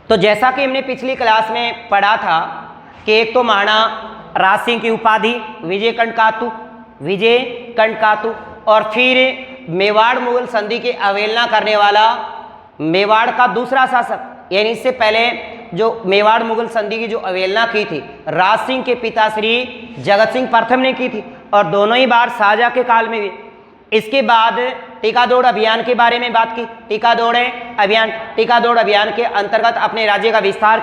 तो जैसा कि हमने पिछली क्लास में पढ़ा था कि एक तो महाराणा राज सिंह की उपाधि विजय कंडकातु, और फिर मेवाड़ मुगल संधि की अवहेलना करने वाला मेवाड़ का दूसरा शासक, यानी इससे पहले जो मेवाड़ मुगल संधि की जो अवहेलना की थी राज सिंह के पिता श्री जगत सिंह प्रथम ने की थी, और दोनों ही बार शाहजहां के काल में भी। इसके बाद टीकादोड़ अभियान के बारे में बात की। टीकादोड़ अभियान के अंतर्गत अपने राज्य का विस्तार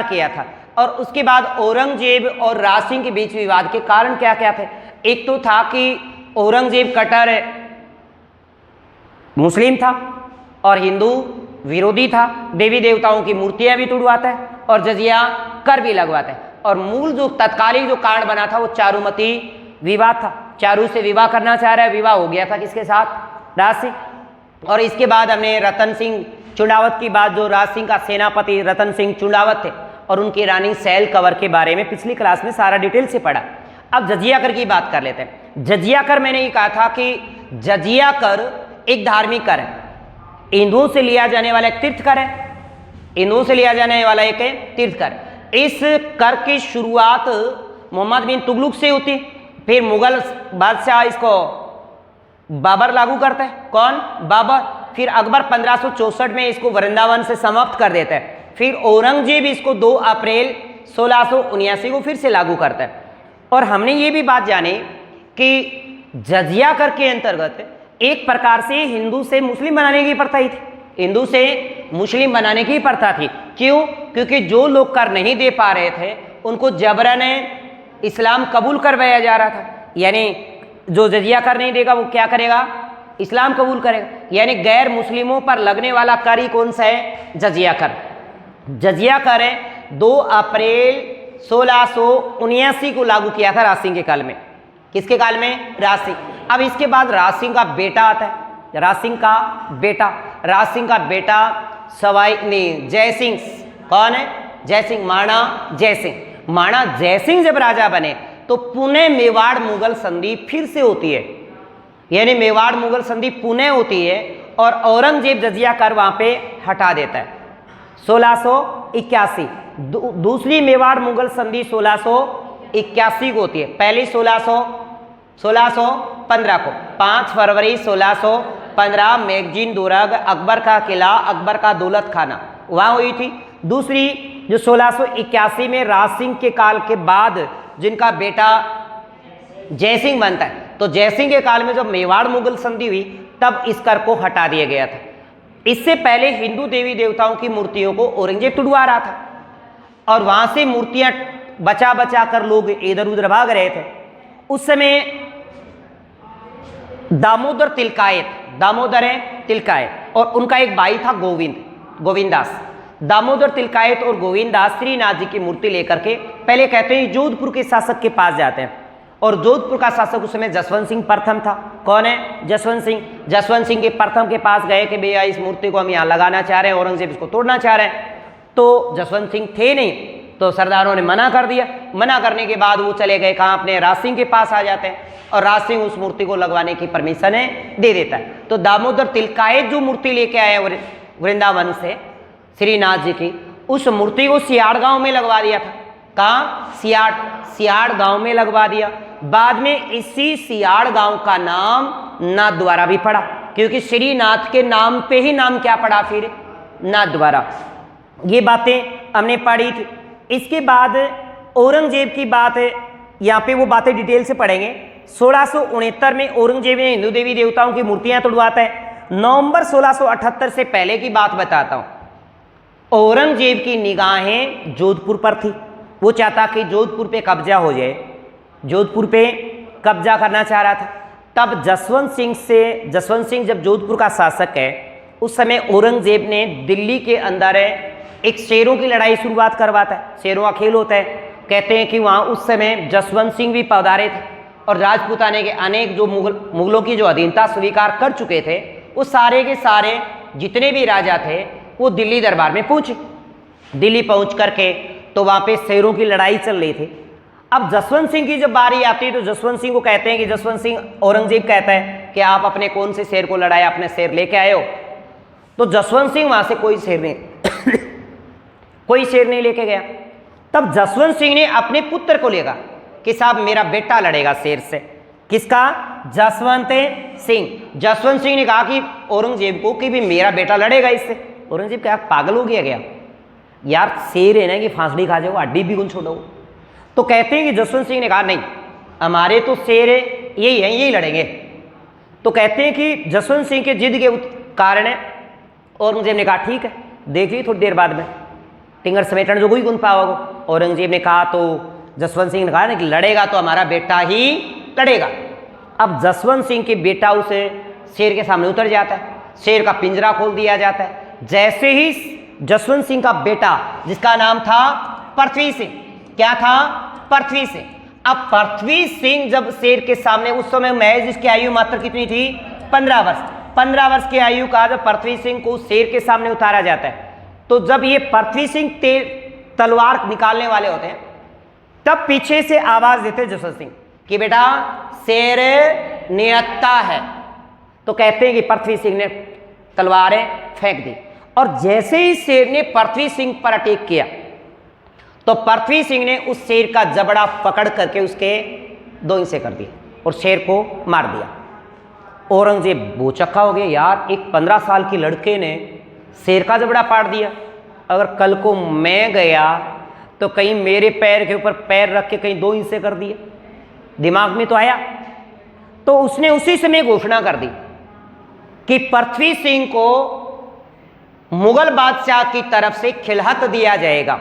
किया था। और उसके बाद औरंगजेब और राज सिंह के बीच विवाद के कारण क्या क्या थे? एक तो था कि औरंगजेब कट्टर मुस्लिम था और हिंदू विरोधी था, देवी देवताओं की मूर्तियां भी तुड़वाता है और जजिया कर भी लगवाता है। और मूल जो तत्कालिक जो कारण बना था वो चारुमती विवाद था। चारू से विवाह करना चाह रहा है, विवाह हो गया था किसके साथ? राज सिंह। और इसके बाद हमने रतन सिंह चुंडावत की बात, जो राज सिंह का सेनापति रतन सिंह चुंडावत थे, और उनकी रानी सैल कंवर के बारे में पिछली क्लास में सारा डिटेल से पढ़ा। अब जजिया कर की बात कर लेते हैं। जजिया कर, मैंने ये कहा था कि जजिया कर एक धार्मिक कर है, हिंदुओं से लिया जाने वाला एक तीर्थ कर है, हिंदुओं से लिया जाने वाला एक तीर्थ कर। इस कर की शुरुआत मोहम्मद बिन तुगलक से होती, फिर मुगल बादशाह इसको बाबर लागू करता है। कौन? बाबर। फिर अकबर 1564 में इसको वृंदावन से समाप्त कर देता है। फिर औरंगजेब इसको 2 अप्रैल 1679 को फिर से लागू करता है। और हमने ये भी बात जानी कि जजिया कर के अंतर्गत एक प्रकार से हिंदू से मुस्लिम बनाने की प्रथा ही थी, हिंदू से मुस्लिम बनाने की प्रथा थी। क्यों? क्योंकि जो लोग कर नहीं दे पा रहे थे उनको जबरन इस्लाम कबूल करवाया जा रहा था। यानी जो जजिया कर नहीं देगा वो क्या करेगा? इस्लाम कबूल करेगा। यानी गैर मुस्लिमों पर लगने वाला कर ही कौन सा है? जजिया कर। जजिया कर 2 अप्रैल 1679 को लागू किया था राज सिंह के काल में। किसके काल में? राज सिंह। अब इसके बाद राज सिंह का बेटा आता है, राज सिंह का बेटा जय सिंह। कौन है? जय सिंह, महाराणा जय सिंह जब राजा बने तो पुणे मेवाड़ मुगल संधि फिर से होती है, यानी मेवाड़ मुगल संधि पुणे होती है और औरंगजेब जजिया कर वहां पे हटा देता है 1681। दूसरी मेवाड़ मुगल संधि 1681 को होती है। पहली 1615 को, 5 फरवरी 1615 मैगजीन दुर्ग, अकबर का किला, अकबर का दौलत खाना, वहां हुई थी। दूसरी जो 1681 में राज सिंह के काल के बाद जिनका बेटा जय सिंह बनता है, तो जय सिंह के काल में जब मेवाड़ मुगल संधि हुई तब इस कर को हटा दिया गया था। इससे पहले हिंदू देवी देवताओं की मूर्तियों को औरंगजेब तुड़वा रहा था और वहां से मूर्तियां बचा बचा कर लोग इधर उधर भाग रहे थे। उस समय दामोदर तिलकायत और उनका एक भाई था गोविंदास। दामोदर तिलकायत और गोविंदास श्रीनाथ जी की मूर्ति लेकर के पहले कहते हैं जोधपुर के शासक के पास जाते हैं, और जोधपुर का शासक उस समय जसवंत सिंह प्रथम था। कौन है? जसवंत सिंह के प्रथम के पास गए कि भैया इस मूर्ति को हम यहाँ लगाना चाह रहे हैं, औरंगजेब इसको तोड़ना चाह रहे हैं। तो जसवंत सिंह थे नहीं, तो सरदारों ने मना कर दिया। मना करने के बाद वो चले गए कहाँ? अपने राज सिंह के पास आ जाते हैं और राज सिंह उस मूर्ति को लगवाने की परमिशन दे देता है। तो दामोदर तिलकायत जो मूर्ति लेके आए वृंदावन से श्रीनाथ जी की, उस मूर्ति को सियाड़ गांव में लगवा दिया था। कहाँ? सियाड़ गांव में लगवा दिया। बाद में इसी सियाड़ गांव का नाम नाथद्वारा भी पड़ा, क्योंकि श्रीनाथ के नाम पे ही नाम क्या पड़ा फिर? नाथद्वारा। ये बातें हमने पढ़ी थी। इसके बाद औरंगजेब की बात है, यहाँ पे वो बातें डिटेल से पढ़ेंगे। 1669 में औरंगजेब ने हिंदू देवी देवताओं की मूर्तियां तुड़वाता है। नवंबर 1678 से पहले की बात बताता हूं। औरंगजेब की निगाहें जोधपुर पर थी, वो चाहता कि जोधपुर पे कब्जा हो जाए, जोधपुर पे कब्जा करना चाह रहा था। तब जसवंत सिंह जब जोधपुर का शासक है, उस समय औरंगजेब ने दिल्ली के अंदर एक शेरों की लड़ाई शुरुआत करवाता है। शेरों का खेल होता है। कहते हैं कि वहाँ उस समय जसवंत सिंह भी पधारे थे और राजपूताने के अनेक जो मुगलों की जो अधीनता स्वीकार कर चुके थे, वो सारे के सारे जितने भी राजा थे वो दिल्ली दरबार में पहुंचे। दिल्ली पहुंच करके तो वहाँ पे शेरों की लड़ाई चल रही थी। अब जसवंत सिंह की जब बारी आती है तो जसवंत सिंह को कहते हैं कि जसवंत सिंह, औरंगजेब कहता है कि आप अपने कौन से शेर को लड़ाया, अपने शेर लेके आए हो। तो जसवंत सिंह वहां से कोई शेर नहीं कोई शेर नहीं लेके गया। तब जसवंत सिंह ने अपने पुत्र को लेगा कि साहब मेरा बेटा लड़ेगा शेर से। किसका? जसवंत सिंह। जसवंत सिंह ने कहा कि औरंगजेब को कि भी मेरा बेटा लड़ेगा इससे। औरंगजेब क्या पागल हो गया क्या यार, शेर है ना कि फांसड़ी खा जाओ, हड्डी भी गुन छोड़ो। तो कहते हैं कि जसवंत सिंह ने कहा नहीं, हमारे तो शेर है, यही है, यही लड़ेंगे। तो कहते हैं कि जसवंत सिंह के जिद के कारण औरंगजेब ने कहा ठीक है, देखिए थोड़ी देर बाद में टिंगर समेटन जो कोई गुन पाओगे। औरंगजेब ने कहा, तो जसवंत सिंह ने कहा ना कि लड़ेगा तो हमारा बेटा ही लड़ेगा। अब जसवंत सिंह के बेटा उसे शेर के सामने उतर जाता है, शेर का पिंजरा खोल दिया जाता है। जैसे ही जसवंत सिंह का बेटा जिसका नाम था पृथ्वी सिंह, क्या था? पृथ्वी सिंह। अब पृथ्वी सिंह जब शेर के सामने, उस समय महज इसकी आयु मात्र कितनी थी? 15 वर्ष। 15 वर्ष की आयु का जब पृथ्वी सिंह को शेर के सामने उतारा जाता है, तो जब ये पृथ्वी सिंह तलवार निकालने वाले होते हैं, तब पीछे से आवाज देते जसवंत सिंह कि बेटा शेर नियत्ता है। तो कहते हैं कि पृथ्वी सिंह ने तलवारें फेंक दी, और जैसे ही शेर ने पृथ्वी सिंह पर अटैक किया, तो पृथ्वी सिंह ने उस शेर का जबड़ा पकड़ करके उसके 2 हिस्से कर दिए और शेर को मार दिया। औरंगजेब बोचक्का हो गया, यार एक 15 साल की लड़के ने शेर का जबड़ा पाड़ दिया, अगर कल को मैं गया तो कहीं मेरे पैर के ऊपर पैर रख के कहीं 2 हिस्से कर दिए। दिमाग में तो आया, तो उसने उसी समय घोषणा कर दी कि पृथ्वी सिंह को मुगल बादशाह की तरफ से खिलहत दिया जाएगा।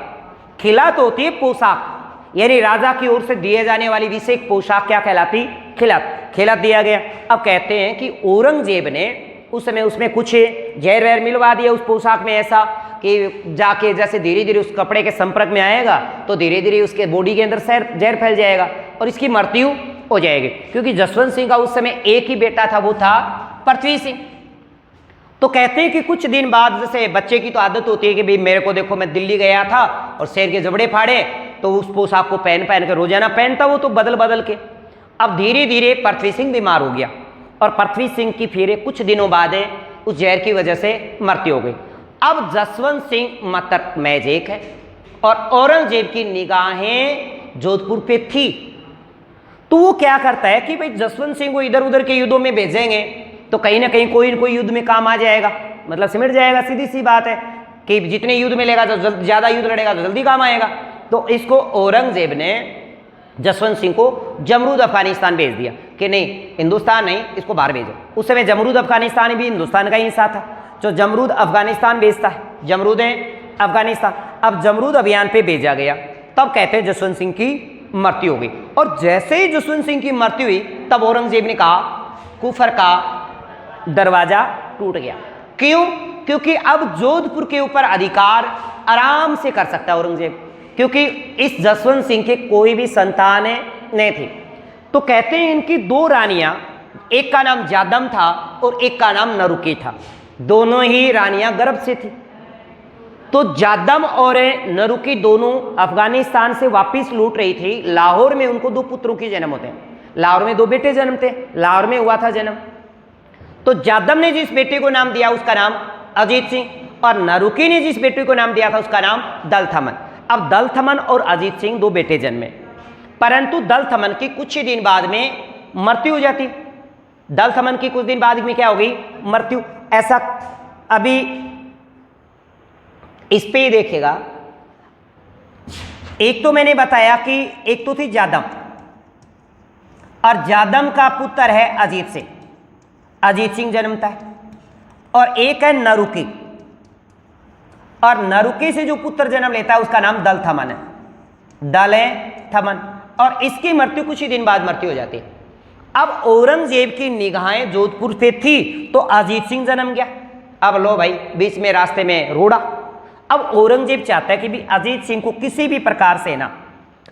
खिलहत होती है पोशाक, यानी राजा की ओर से दिए जाने वाली विशेष पोशाक क्या कहलाती? खिलहत। खिलहत दिया गया। अब कहते हैं कि औरंगजेब ने उस समय उसमें कुछ जहर वहर मिलवा दिया उस पोशाक में, ऐसा कि जाके जैसे धीरे धीरे उस कपड़े के संपर्क में आएगा तो धीरे धीरे उसके बॉडी के अंदर जहर फैल जाएगा और इसकी मृत्यु हो जाएगी। क्योंकि जसवंत सिंह का उस समय एक ही बेटा था, वो था पृथ्वी सिंह। तो कहते हैं कि कुछ दिन बाद, जैसे बच्चे की तो आदत होती है कि भाई मेरे को देखो मैं दिल्ली गया था और शेर के जबड़े फाड़े, तो उस पोशाक को पहन के रोजाना पहनता वो तो बदल बदल के। अब धीरे धीरे पृथ्वी सिंह बीमार हो गया और पृथ्वी सिंह की फिर कुछ दिनों बाद उस जहर की वजह से मृत्यु हो गई। अब जसवंत सिंह मात्र महज एक है और औरंगजेब की निगाहें जोधपुर पे थी, तो वो क्या करता है कि भाई जसवंत सिंह को इधर उधर के युद्धों में भेजेंगे तो कहीं ना कहीं कोई न कोई युद्ध में काम आ जाएगा, मतलब सिमट जाएगा। सीधी सी बात है कि जितने युद्ध में लेगा तो ज्यादा युद्ध लड़ेगा तो जल्दी काम आएगा। तो इसको औरंगजेब ने जसवंत सिंह को जमरूद अफगानिस्तान भेज दिया कि नहीं, हिंदुस्तान नहीं, इसको बाहर भेजो। उस समय जमरूद अफगानिस्तान भी हिंदुस्तान का ही हिस्सा था, जो जमरूद अफगानिस्तान भेजता है, जमरूद अफगानिस्तान। अब जमरूद अभियान पे भेजा गया, तब कहते हैं जसवंत सिंह की मृत्यु हो गई। और जैसे ही जसवंत सिंह की मृत्यु हुई, तब औरंगजेब ने कहा कुफर का दरवाजा टूट गया। क्यों? क्योंकि अब जोधपुर के ऊपर अधिकार आराम से कर सकता है औरंगजेब, क्योंकि इस जसवंत सिंह के कोई भी संतान नहीं थी। तो कहते हैं इनकी 2 रानियां, एक का नाम जादम था और एक का नाम नरुकी था, दोनों ही रानियां गर्भ से थी। तो जादम और नरुकी दोनों अफगानिस्तान से वापस लौट रही थी। लाहौर में उनको 2 पुत्रों के जन्म होते हैं, लाहौर में 2 बेटे जन्मते, लाहौर में हुआ था जन्म। तो जादम ने जिस बेटे को नाम दिया उसका नाम अजीत सिंह और नरुकी ने जिस बेटे को नाम दिया था उसका नाम दल थमन। अब दल थमन और अजीत सिंह 2 बेटे जन्मे, परंतु दल थमन की कुछ ही दिन बाद में मृत्यु हो जाती। दल थमन की कुछ दिन बाद में क्या हो गई? मृत्यु। ऐसा अभी इस पे ही देखेगा। एक तो मैंने बताया कि एक तो थी जादम और जादम का पुत्र है अजीत सिंह, अजीत सिंह जन्मता है। और एक है नरुकी, और नरुकी से जो पुत्र जन्म लेता है उसका नाम दल थमन है, दल थमन। और इसकी मृत्यु कुछ ही दिन बाद मृत्यु हो जाती है। अब औरंगजेब की निगाहें जोधपुर पे थी तो अजीत सिंह जन्म गया। अब लो भाई, बीच में रास्ते में रोड़ा। अब औरंगजेब चाहता है कि भी अजीत सिंह को किसी भी प्रकार से ना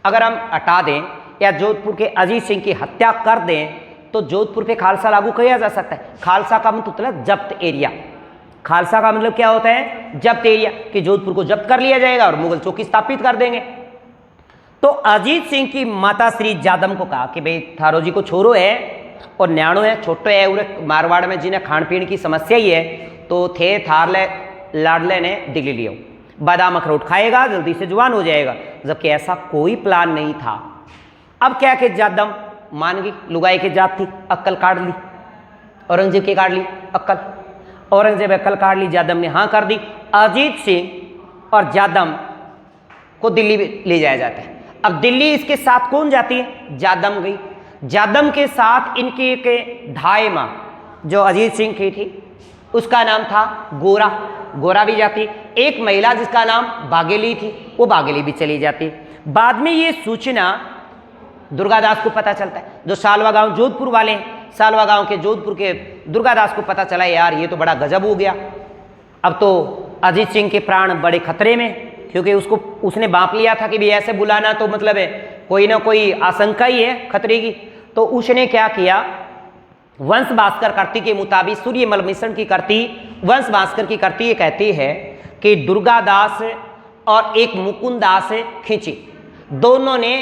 अगर हम हटा दें या जोधपुर के अजीत सिंह की हत्या कर दें तो जोधपुर पे खालसा लागू किया जा सकता है। खालसा का मतलब जब्त एरिया। खालसा का मतलब क्या होता है? जब्त एरिया, कि जोधपुर को जब्त कर लिया जाएगा और मुगल चौकी स्थापित कर देंगे। तो अजीत सिंह की माता श्री जादम को कहा कि भाई थारो जी को छोरो है और न्याणो है, छोटो है, और मारवाड़ में जिन्हें खान पीन की समस्या ही है, तो थे थारले लाडले ने दिल्ली लियो, बादाम अखरोट खाएगा जल्दी से जवान हो जाएगा, जबकि ऐसा कोई प्लान नहीं था। अब क्या कि जादम मान गई, लुगाई की जात थी, अक्ल काट ली, औरंगजेब की काट ली अक्ल, औरंगजेब अक्ल काट ली, जादम ने हाँ कर दी। अजीत सिंह और जादम को दिल्ली ले जाया जाता है। अब दिल्ली इसके साथ कौन जाती है? जादम गई। जादम के साथ इनकी एक ढाई माँ जो अजीत सिंह की थी उसका नाम था गोरा, गोरा भी जाती। एक महिला जिसका नाम बाघेली थी वो बाघेली भी चली जाती। बाद में ये सूचना दुर्गादास को पता चलता है, जो सालवा गांव जोधपुर वाले हैं, सालवा गांव के जोधपुर के दुर्गादास को पता चला यार ये तो बड़ा गजब हो गया, अब तो अजीत सिंह के प्राण बड़े खतरे में, क्योंकि उसने बांप लिया था कि भी ऐसे बुलाना तो मतलब है कोई ना कोई आशंका ही है खतरे की। तो उसने क्या किया, वंश भास्कर कृति के मुताबिक सूर्यमल मिश्रण की कृति, वंश भास्कर की कृति ये कहती है कि दुर्गादास और एक मुकुंदास खींची, दोनों ने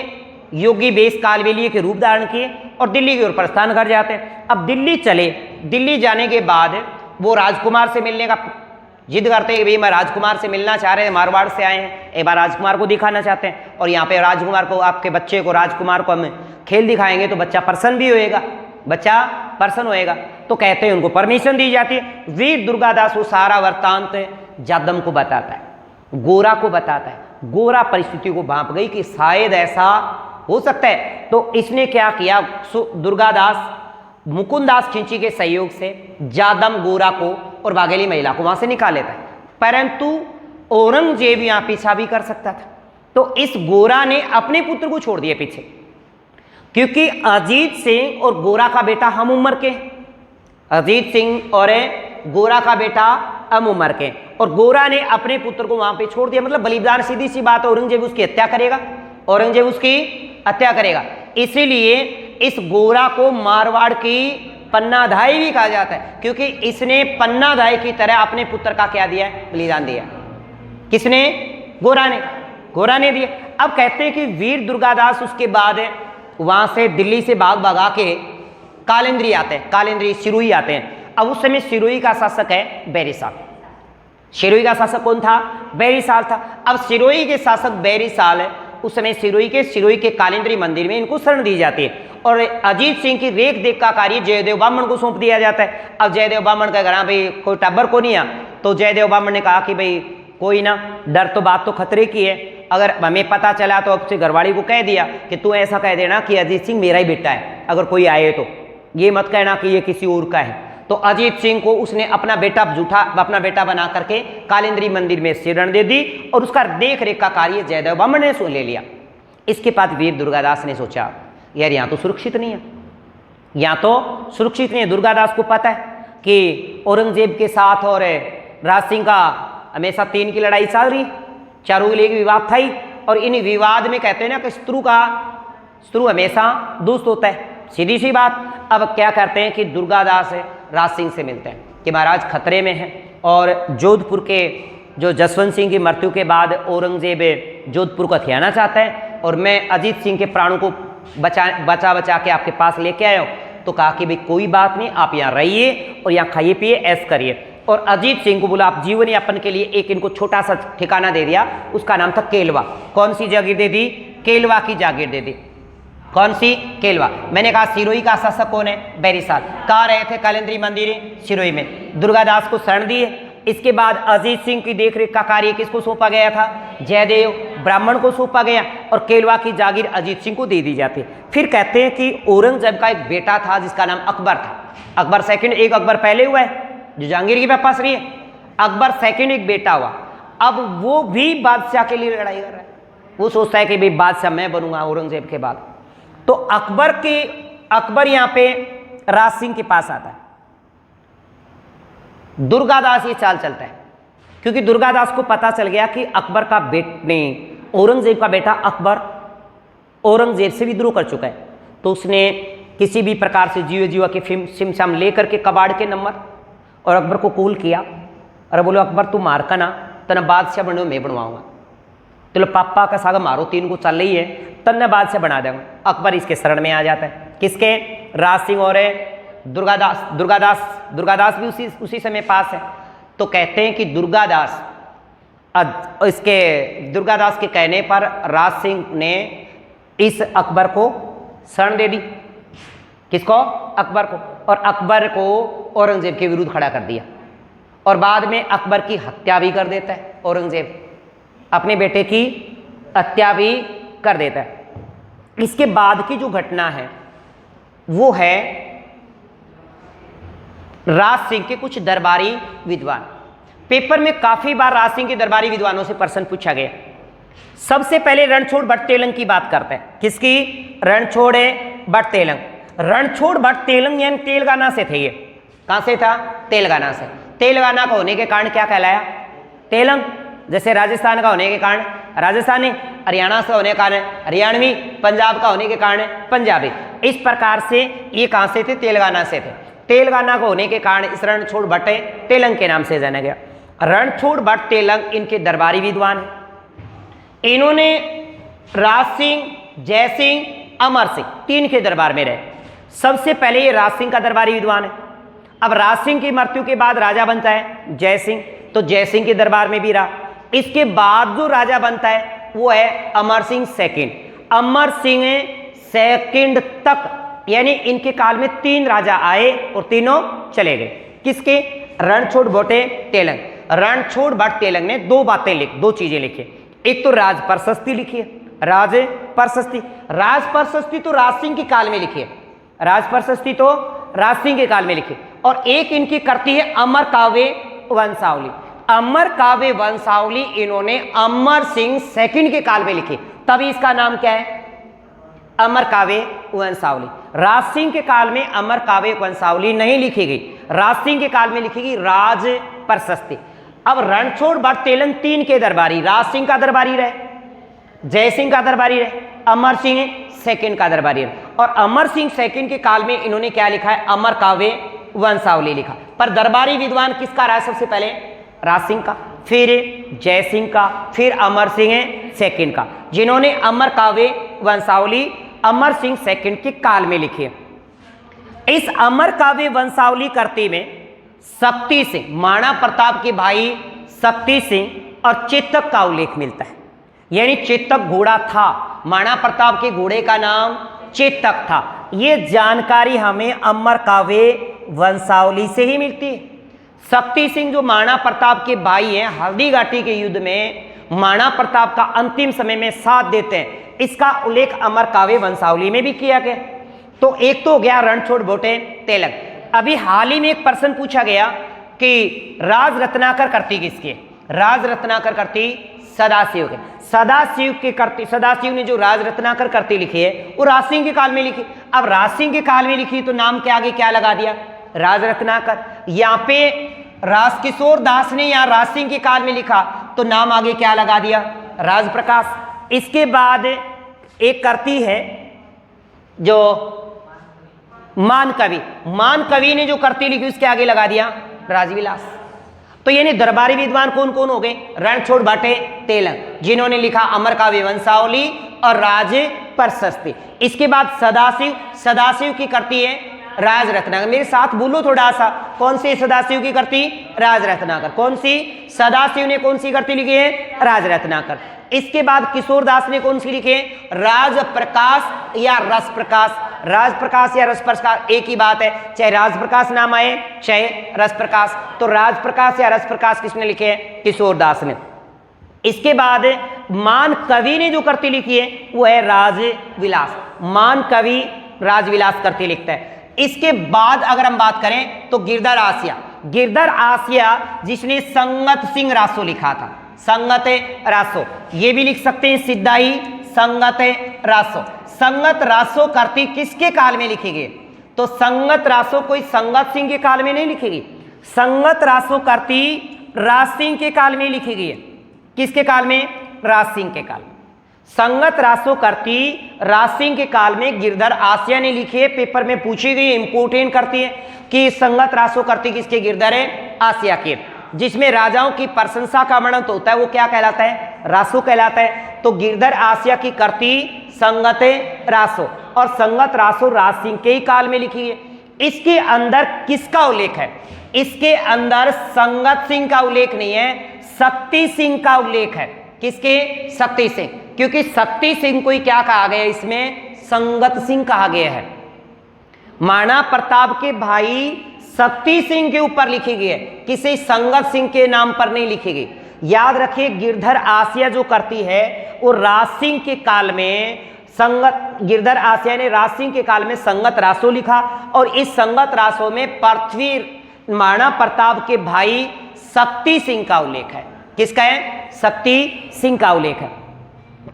योगी बेश कालबेलिए के रूप धारण किए और दिल्ली की ओर प्रस्थान कर जाते हैं। अब दिल्ली चले, दिल्ली जाने के बाद वो राजकुमार से मिलने का जिद करते हैं कि भाई मैं राजकुमार से मिलना चाह रहे हैं, मारवाड़ से आए हैं, एक बार राजकुमार को दिखाना चाहते हैं, और यहाँ पे राजकुमार को, आपके बच्चे को, राजकुमार को हम खेल दिखाएंगे तो बच्चा प्रसन्न भी होएगा, बच्चा प्रसन्न होएगा। तो कहते हैं उनको परमिशन दी जाती है। वीर दुर्गादास वो सारा वृत्तांत जादम को बताता है, गोरा को बताता है। गोरा परिस्थिति को भांप गई कि शायद ऐसा हो सकता है, तो इसने क्या किया, दुर्गादास मुकुंदास खिंची के सहयोग से जादम, गोरा को और बाघेली महिला को वहां से निकाल लेता है। परंतु औरंगजेब यहां पीछा भी कर सकता था, तो इस गोरा ने अपने पुत्र को छोड़ दिया पीछे, क्योंकि अजीत सिंह और गोरा का बेटा हम उम्र के, अजीत सिंह और गोरा का बेटा हम उम्र के, और गोरा ने अपने पुत्र को वहां पे छोड़ दिया। मतलब बलिदान, सीधी सी बात, औरंगजेब उसकी हत्या करेगा, औरंगजेब उसकी हत्या करेगा। इसीलिए इस गोरा को मारवाड़ की पन्नाधाई भी कहा जाता है, क्योंकि इसने पन्नाधाई की तरह अपने पुत्र का क्या दिया है, बलिदान दिया। किसने? गोरा ने, गोरा ने दिया। अब कहते हैं कि वीर दुर्गादास उसके बाद वहां से दिल्ली से भाग भगा के कालिंद्री आते हैं, कालिंद्री सिरोही आते हैं। अब उस समय सिरोही का शासक है बैरीसाल। सिरोही का शासक कौन था? बैरीसाल था। अब सिरोही के शासक बैरीसाल है, उस समय सिरोही के कालिंद्री मंदिर में इनको शरण दी जाती है, और अजीत सिंह की रेख देख का कार्य जयदेव ब्राह्मण को सौंप दिया जाता है। अब जयदेव ब्राह्मण का घर भाई कोई टब्बर को नहीं आ, तो जयदेव ब्राह्मण ने कहा कि भाई कोई ना, डर तो बात तो खतरे की है, अगर हमें पता चला तो अपने घरवाली को कह दिया कि तू ऐसा कह देना कि अजीत सिंह मेरा ही बेटा है, अगर कोई आए तो ये मत कहना कि ये किसी और का है। तो अजीत सिंह को उसने अपना बेटा बना करके कालिंद्री मंदिर में शरण दे दी, और उसका देख रेख का कार्य जयदेव ब्राह्मण ने ले लिया। इसके बाद वीर दुर्गादास ने सोचा यार यहाँ तो सुरक्षित नहीं है, यहाँ तो सुरक्षित नहीं है। दुर्गादास को पता है कि औरंगजेब के साथ और राज सिंह का हमेशा 3 की लड़ाई चल रही, चारों के लिए विवाद था ही, और इन विवाद में कहते हैं ना कि शत्रु हमेशा दुष्ट होता है, सीधी सी बात। अब क्या करते हैं कि दुर्गादास राज सिंह से मिलते हैं कि महाराज खतरे में है, और जोधपुर के जो जसवंत सिंह की मृत्यु के बाद औरंगजेब जोधपुर को हथियाना चाहता है, और मैं अजीत सिंह के प्राणों को बचा के आपके पास लेके आया हूँ। तो कहा कि भाई कोई बात नहीं, आप यहाँ रहिए और यहाँ खाइए पिए ऐश करिए। और अजीत सिंह को बोला आप जीवन यापन के लिए एक इनको छोटा सा ठिकाना दे दिया, उसका नाम था केलवा। कौन सी जागीर दे दी? केलवा की जागीर दे दी। कौन सी? केलवा। मैंने कहा सिरोही का शासक कौन है? बैरीसाल। कहाँ रहे थे? कालिंद्री मंदिर सिरोही में। दुर्गादास को शरण दिए। इसके बाद अजीत सिंह की देखरेख का कार्य किसको सौंपा गया था? जयदेव ब्राह्मण को सौंपा गया, और केलवा की जागीर अजीत सिंह को दे दी जाती। फिर कहते हैं कि औरंगजेब का एक बेटा था जिसका नाम अकबर था। अकबर सेकंड, एक अकबर पहले हुआ है जो जहांगीर के पास रही है, अकबर सेकंड एक बेटा हुआ। अब वो भी बादशाह के लिए लड़ाई कर रहा है, वो सोचता है कि भाई बादशाह मैं बनूंगा औरंगजेब के बाद। तो अकबर यहाँ पे राज सिंह के पास आता है। दुर्गादास ये चाल चलता है, क्योंकि दुर्गादास को पता चल गया कि अकबर का औरंगजेब का बेटा अकबर औरंगजेब से विद्रोह कर चुका है। तो उसने किसी भी प्रकार से जीवा के सिमसाम लेकर के कबाड़ के नंबर, और अकबर को कूल किया। अरे बोलो अकबर तू मार का ना, तना बादशाह बनो मैं बनवाऊंगा। तो लो पापा का सागा मारो 3 को चल रही है, तन्ने बादशाह बना देगा। अकबर इसके शरण में आ जाता है। किसके? राज सिंह और दुर्गादास भी उसी समय पास है। तो कहते हैं कि दुर्गादास, इसके दुर्गादास के कहने पर राज सिंह ने इस अकबर को शरण दे दी। किसको? अकबर को। और अकबर को औरंगजेब के विरुद्ध खड़ा कर दिया और बाद में अकबर की हत्या भी कर देता है। औरंगजेब अपने बेटे की हत्या भी कर देता है। इसके बाद की जो घटना है वो है राज सिंह के कुछ दरबारी विद्वान। पेपर में काफी बार राज सिंह के दरबारी विद्वानों से प्रश्न पूछा गया। सबसे पहले रणछोड़ भट्ट तेलंग की बात करते हैं। किसकी? रणछोड़ भट्ट तेलंग। रणछोड़ भट्ट तेलंग यानी तेलंगाना से थे। ये कहां से था? तेलंगाना से। तेलंगाना का होने के कारण क्या कहलाया? तेलंग। जैसे राजस्थान का होने के कारण राजस्थानी, हरियाणा से होने के कारण हरियाणवी, पंजाब का होने के कारण पंजाबी। इस प्रकार से ये कहां से थे? तेलंगाना से थे। तेलंगाना को होने के कारण इस रणछोड़ भट्ट तेलंग के नाम से जाना गया। रणछोड़ भट्ट तेलंग इनके दरबारी विद्वान हैं। इन्होंने राज सिंह, जय सिंह, अमर सिंह तीन के दरबार में रहे। सबसे पहले ये राज सिंह का दरबारी विद्वान है। अब राज सिंह की मृत्यु के बाद राजा बनता है जय सिंह, तो जय सिंह के दरबार में भी रहा। इसके बाद जो राजा बनता है वो है अमर सिंह सेकंड। अमर सिंह सेकंड तक, यानी इनके काल में तीन राजा आए और तीनों चले गए। किसके? रणछोड़ भट्ट तेलंग। रणछोड़ भट्ट तेलंग ने दो चीजें लिखी। एक तो राज प्रशस्ति लिखी है, राज प्रशस्ति। राज प्रशस्ति तो राज सिंह के काल में लिखी है, राज प्रशस्ति तो राज सिंह के काल में लिखी। और एक इनकी करती है अमर काव्य वंशावली। अमर काव्य वंशावली इन्होंने अमर सिंह सेकंड के काल में लिखी, तभी इसका नाम क्या है? अमर काव्य वंशावली। राज सिंह के काल में अमर काव्य वंशावली नहीं लिखी गई, राज सिंह के काल में लिखी गई राज प्रशस्ति। अब रणछोड़ भट्ट तेलंग तीन के दरबारी, राज सिंह का दरबारी रहे, जय सिंह का दरबारी रहे, अमर सिंह सेकंड का दरबारी रहे। और अमर सिंह सेकंड के काल में इन्होंने क्या लिखा है? अमर काव्य वंशावली लिखा। पर दरबारी विद्वान किसका रहा? सबसे पहले राज सिंह का, फिर जय सिंह का, फिर अमर सिंह सेकंड का, जिन्होंने अमर काव्य वंशावली अमर सिंह सेकंड के काल में लिखी है। इस अमर काव्य वंशावली करती में शक्ति सिंह, महाराणा प्रताप के भाई शक्ति सिंह और चेतक का उल्लेख मिलता है। यानी चेतक घोड़ा था, महाराणा प्रताप के घोड़े का नाम चेतक था। ये जानकारी हमें अमर काव्य वंशावली से ही मिलती है। शक्ति सिंह जो महाराणा प्रताप के भाई हैं, हल्दी घाटी के युद्ध में महाराणा प्रताप का अंतिम समय में साथ देते हैं, इसका उल्लेख अमर काव्य वंशावली में भी किया गया। तो एक तो हो गया रणछोड़ भट्ट तेलंग। अभी हाल ही में एक प्रश्न पूछा गया कि राज रत्नाकर करती किसके? राज रत्नाकर करती सदाशिव के। सदाशिव के करती, सदाशिव ने जो राज रत्नाकर करती लिखी है वो राज सिंह के काल में लिखी। अब राज सिंह के काल में लिखी तो नाम के आगे क्या लगा दिया? राज रत्नाकर। यहाँ पे राजकिशोर दास ने यहाँ राज सिंह के काल में लिखा तो नाम आगे क्या लगा दिया? राज प्रकाश। इसके बाद एक करती है जो मान कवि, मान कवि ने जो करती लिखी उसके आगे लगा दिया राजविलास। तो यानी दरबारी विद्वान कौन कौन हो गए? रणछोड़ भट्ट तेलंग, जिन्होंने लिखा अमर काव्य वंशावली और राज प्रशस्ति। इसके बाद सदाशिव, सदाशिव की करती है राज रत्नाकर। मेरे साथ बोलो थोड़ा सा, कौन सी सदाशिव की करती? राज रत्नाकर। कौन सी? सदाशिव ने कौन सी करती लिखी है? राज रत्नाकर। इसके बाद किशोर दास ने कौन सी लिखी है? राज प्रकाश या रस प्रकाश। राज प्रकाश या रस प्रकाश एक ही बात है, चाहे राज प्रकाश नाम आए चाहे रस प्रकाश। तो राज प्रकाश या रस प्रकाश किसने लिखे हैं? किशोर दास ने। इसके बाद मान कवि ने जो करती लिखी है वो है राजविलास। मान कवि राजविलास करती लिखता है। इसके बाद अगर हम बात करें तो गिरधर आसिया, गिरधर आसिया जिसने संगत सिंह रासो लिखा था, संगत रासो, ये भी लिख सकते हैं सिद्धाई संगत रासो। संगत रासो करती किसके काल में लिखी गई? तो संगत रासो कोई संगत सिंह के काल में नहीं लिखी गई, संगत रासो करती राज सिंह के काल में लिखी गई है। किसके काल में? राज सिंह के काल में। संगत रासो करती राज सिंह के काल में गिरधर आसिया ने लिखी है। पेपर में पूछी गई, इंपोर्टेंट करती है कि संगत रासो करती किसके? गिरधर आसिया के। जिसमें राजाओं की प्रशंसा का वर्णन तो होता है वो क्या कहलाता है? रासो कहलाता है। तो गिरधर आसिया की करती संगत रासो, और संगत रासो राज सिंह के ही काल में लिखी है। इसके अंदर किसका उल्लेख है? इसके अंदर संगत सिंह का उल्लेख नहीं है, शक्ति सिंह का उल्लेख है। किसके? शक्ति सिंह, क्योंकि शक्ति सिंह को ही क्या कहा गया, इसमें संगत सिंह कहा गया है। महाराणा प्रताप के भाई शक्ति सिंह के ऊपर लिखी गई है, किसी संगत सिंह के नाम पर नहीं लिखी गई। याद रखिए, गिरधर आसिया जो करती है वो राज सिंह के काल में संगत, गिरधर आसिया ने राज सिंह के काल में संगत रासो लिखा, और इस संगत रासो में पृथ्वी महाराणा प्रताप के भाई शक्ति सिंह का उल्लेख है। किसका है? शक्ति सिंह का उल्लेख है।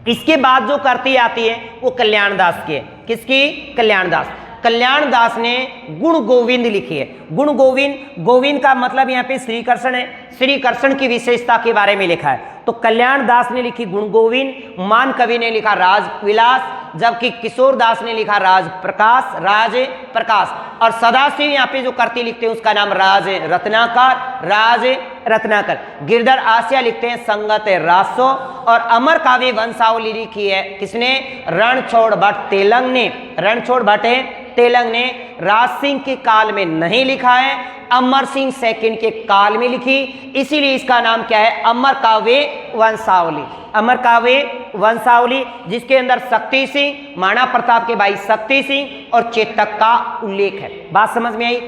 इसके बाद जो करती आती है वो कल्याण दास की है। किसकी? कल्याण दास। कल्याण दास ने गुण गोविंद लिखी है। गुण गोविंद, गोविंद का मतलब यहाँ पे श्री कृष्ण है, श्री कृष्ण की विशेषता के बारे में लिखा है। तो कल्याण दास ने लिखी गुण गोविंद, मान कवि ने लिखा राज विलास, जबकि किशोर दास ने लिखा राज प्रकाश, और सदाशिव यहाँ पे जो करती लिखते हैं उसका नाम राज रत्नाकर। गिरधर आसिया लिखते हैं संगत रासो, और अमर काव्य वंशावली लिखी है किसने? रणछोड़ भट्ट तेलंग ने राज सिंह के काल में नहीं लिखा है, अमर सिंह सेकंड के काल में लिखी, इसीलिए इसका नाम क्या है? अमर काव्य वंशावली, जिसके अंदर शक्ति सिंह, महाराणा प्रताप के भाई शक्ति सिंह और चेतक का उल्लेख है। बात समझ में आई?